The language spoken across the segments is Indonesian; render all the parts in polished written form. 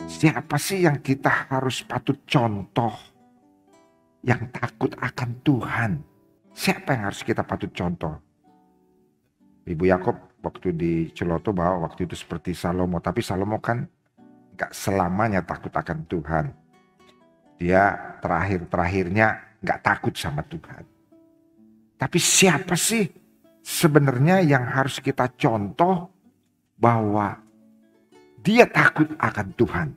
Siapa sih yang kita harus patut contoh yang takut akan Tuhan? Siapa yang harus kita patut contoh? Ibu Yakob waktu di Celoto bahwa waktu itu seperti Salomo. Tapi Salomo kan gak selamanya takut akan Tuhan. Dia terakhirnya gak takut sama Tuhan. Tapi siapa sih sebenarnya yang harus kita contoh bahwa dia takut akan Tuhan?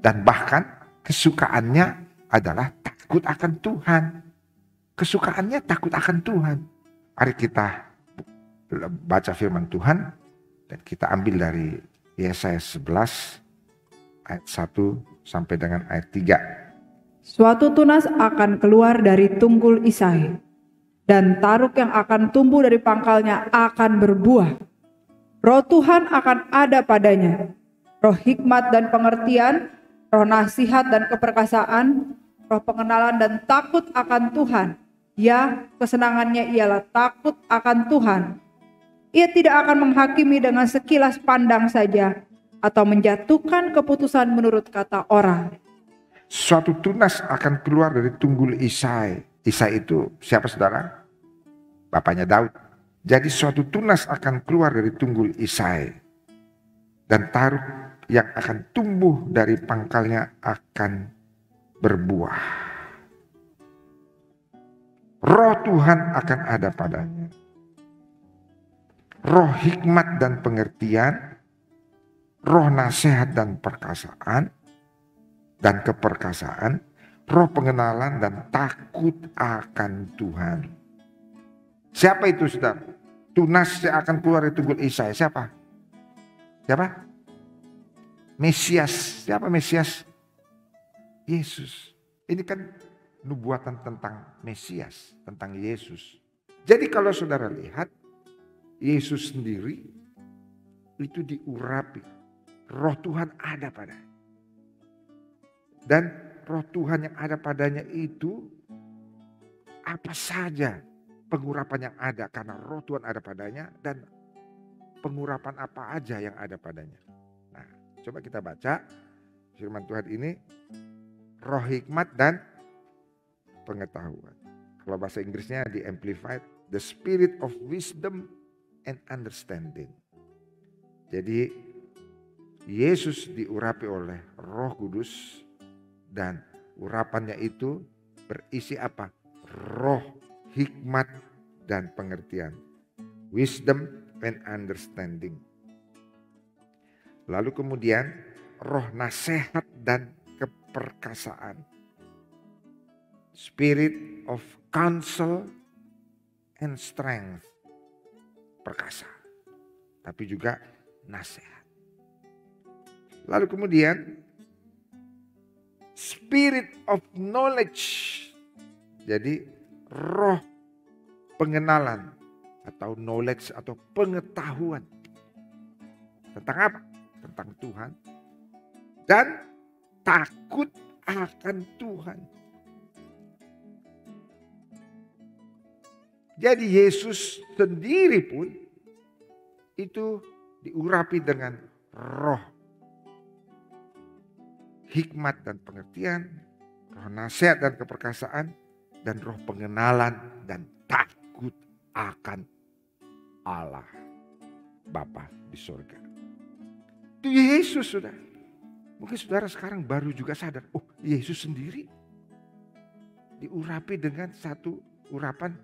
Dan bahkan kesukaannya adalah takut akan Tuhan. Kesukaannya takut akan Tuhan. Mari kita baca firman Tuhan. Dan kita ambil dari Yesaya 11 ayat 1 sampai dengan ayat 3. Suatu tunas akan keluar dari tunggul Isai, dan taruk yang akan tumbuh dari pangkalnya akan berbuah. Roh Tuhan akan ada padanya, roh hikmat dan pengertian, roh nasihat dan keperkasaan, roh pengenalan dan takut akan Tuhan. Ya, kesenangannya ialah takut akan Tuhan. Ia tidak akan menghakimi dengan sekilas pandang saja, atau menjatuhkan keputusan menurut kata orang. Suatu tunas akan keluar dari tunggul Isai. Isai itu siapa saudara? Bapaknya Daud. Jadi suatu tunas akan keluar dari tunggul Isai. Dan taruk yang akan tumbuh dari pangkalnya akan berbuah. Roh Tuhan akan ada padanya. Roh hikmat dan pengertian, roh nasihat dan perkasaan, dan keperkasaan, roh pengenalan dan takut akan Tuhan. Siapa itu saudara? Tunas yang akan keluar dari tunggul Isai. Siapa? Siapa? Mesias. Siapa Mesias? Yesus. Ini kan nubuatan tentang Mesias, tentang Yesus. Jadi kalau saudara lihat, Yesus sendiri itu diurapi. Roh Tuhan ada padanya. Dan roh Tuhan yang ada padanya itu apa saja pengurapan yang ada. Karena roh Tuhan ada padanya dan pengurapan apa aja yang ada padanya. Nah, coba kita baca firman Tuhan ini. Roh hikmat dan pengetahuan. Kalau bahasa Inggrisnya di Amplified, the spirit of wisdom and understanding. Jadi Yesus diurapi oleh Roh Kudus dan urapannya itu berisi apa? Roh hikmat dan pengertian. Wisdom and understanding. Lalu kemudian roh nasihat dan keperkasaan. Spirit of counsel and strength. Perkasa. Tapi juga nasihat. Lalu kemudian spirit of knowledge. Jadi roh pengenalan atau knowledge atau pengetahuan. Tentang apa? Tentang Tuhan. Dan takut akan Tuhan. Jadi Yesus sendiri pun itu diurapi dengan roh hikmat dan pengertian, roh nasihat dan keperkasaan, dan roh pengenalan dan takut akan Allah Bapa di surga. Itu Yesus sudah. Mungkin saudara sekarang baru juga sadar, oh Yesus sendiri diurapi dengan satu urapan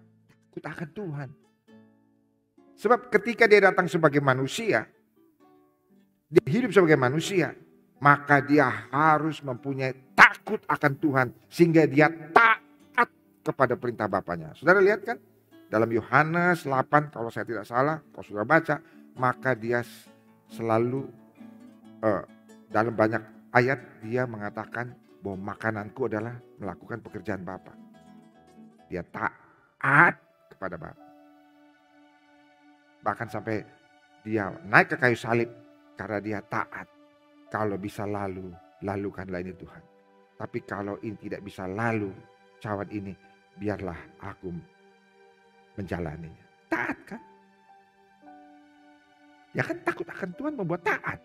takut akan Tuhan. Sebab ketika dia datang sebagai manusia, dia hidup sebagai manusia, maka dia harus mempunyai takut akan Tuhan. Sehingga dia taat kepada perintah Bapaknya. Saudara lihat kan? Dalam Yohanes 8 kalau saya tidak salah, kalau sudah baca, maka dia selalu dalam banyak ayat dia mengatakan bahwa makananku adalah melakukan pekerjaan Bapa. Dia taat kepada Bapa. Bahkan sampai dia naik ke kayu salib karena dia taat. Kalau bisa lalu, lalukanlah ini Tuhan. Tapi kalau ini tidak bisa lalu, cawan ini, biarlah aku menjalaninya. Taat kan? Ya kan takut akan Tuhan membuat taat.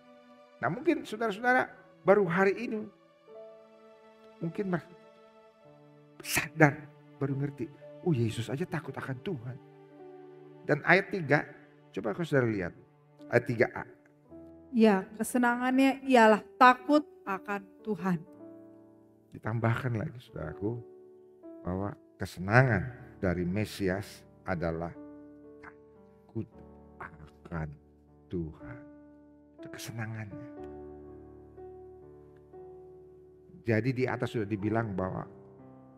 Nah mungkin saudara-saudara baru hari ini mungkin sadar, baru ngerti. Oh Yesus aja takut akan Tuhan. Dan ayat 3, coba kalau saudara lihat. Ayat 3a. Ya, kesenangannya ialah takut akan Tuhan. Ditambahkan lagi saudaraku, bahwa kesenangan dari Mesias adalah takut akan Tuhan. Itu kesenangannya. Jadi di atas sudah dibilang bahwa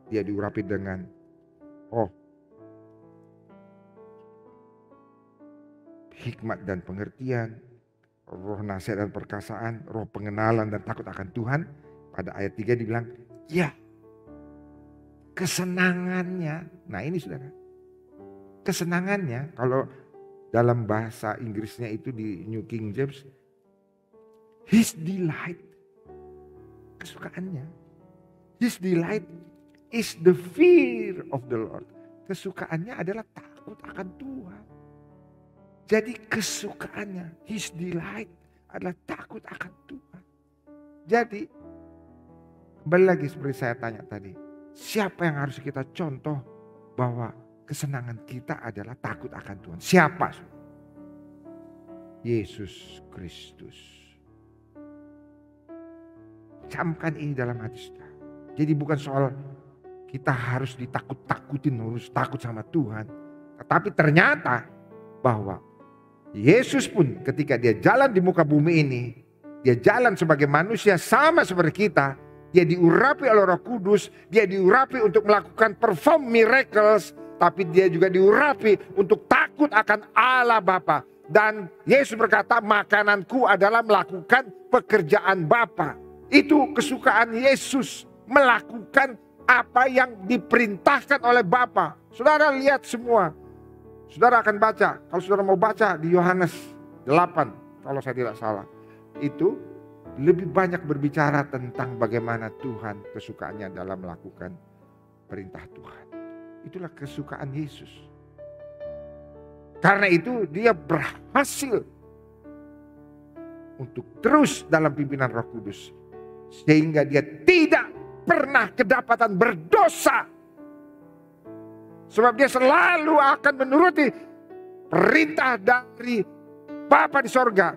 dia diurapi dengan hikmat dan pengertian, roh nasihat dan perkasaan, roh pengenalan dan takut akan Tuhan. Pada ayat 3 dibilang, ya kesenangannya. Nah ini saudara, kesenangannya kalau dalam bahasa Inggrisnya itu di New King James, His delight, kesukaannya. His delight is the fear of the Lord. Kesukaannya adalah takut akan Tuhan. Jadi kesukaannya, His delight adalah takut akan Tuhan. Jadi kembali lagi seperti saya tanya tadi, siapa yang harus kita contoh bahwa kesenangan kita adalah takut akan Tuhan? Siapa? Yesus Kristus. Camkan ini dalam hati saudara. Jadi bukan soal kita harus ditakut-takutin, harus takut sama Tuhan. Tetapi ternyata bahwa Yesus pun ketika dia jalan di muka bumi ini, dia jalan sebagai manusia sama seperti kita. Dia diurapi oleh Roh Kudus, dia diurapi untuk melakukan perform miracles, tapi dia juga diurapi untuk takut akan Allah Bapa. Dan Yesus berkata, makananku adalah melakukan pekerjaan Bapa. Itu kesukaan Yesus, melakukan apa yang diperintahkan oleh Bapa. Saudara lihat semua. Saudara akan baca, kalau saudara mau baca di Yohanes 8, kalau saya tidak salah. Itu lebih banyak berbicara tentang bagaimana Tuhan kesukaannya dalam melakukan perintah Tuhan. Itulah kesukaan Yesus. Karena itu dia berhasil untuk terus dalam pimpinan Roh Kudus. Sehingga dia tidak pernah kedapatan berdosa. Sebab dia selalu akan menuruti perintah dari Bapa di sorga.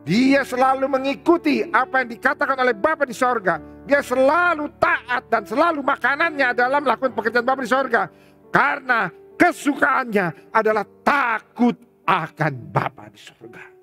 Dia selalu mengikuti apa yang dikatakan oleh Bapa di sorga. Dia selalu taat dan selalu makanannya adalah melakukan pekerjaan Bapa di sorga. Karena kesukaannya adalah takut akan Bapa di sorga.